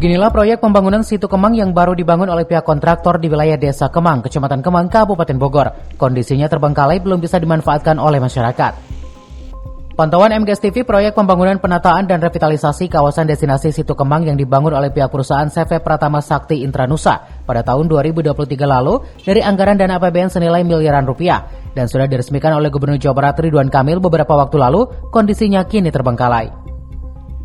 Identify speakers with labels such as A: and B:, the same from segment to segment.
A: Beginilah proyek pembangunan Situ Kemang yang baru dibangun oleh pihak kontraktor di wilayah Desa Kemang, Kecamatan Kemang, Kabupaten Bogor. Kondisinya terbengkalai, belum bisa dimanfaatkan oleh masyarakat. Pantauan MGS TV, proyek pembangunan penataan dan revitalisasi kawasan destinasi Situ Kemang yang dibangun oleh pihak perusahaan CV Pratama Sakti Intranusa pada tahun 2023 lalu dari anggaran dana APBN senilai miliaran rupiah dan sudah diresmikan oleh Gubernur Jawa Barat Ridwan Kamil beberapa waktu lalu, kondisinya kini terbengkalai.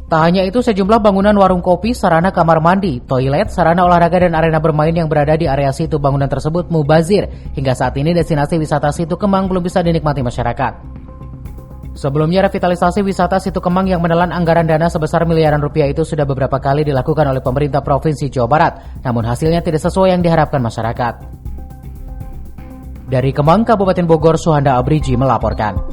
A: Tak hanya itu, sejumlah bangunan warung kopi, sarana kamar mandi, toilet, sarana olahraga dan arena bermain yang berada di area situ bangunan tersebut mubazir. Hingga saat ini destinasi wisata Situ Kemang belum bisa dinikmati masyarakat. Sebelumnya, revitalisasi wisata Situ Kemang yang menelan anggaran dana sebesar miliaran rupiah itu sudah beberapa kali dilakukan oleh pemerintah Provinsi Jawa Barat, namun hasilnya tidak sesuai yang diharapkan masyarakat. Dari Kemang, Kabupaten Bogor, Suhanda Abriji melaporkan.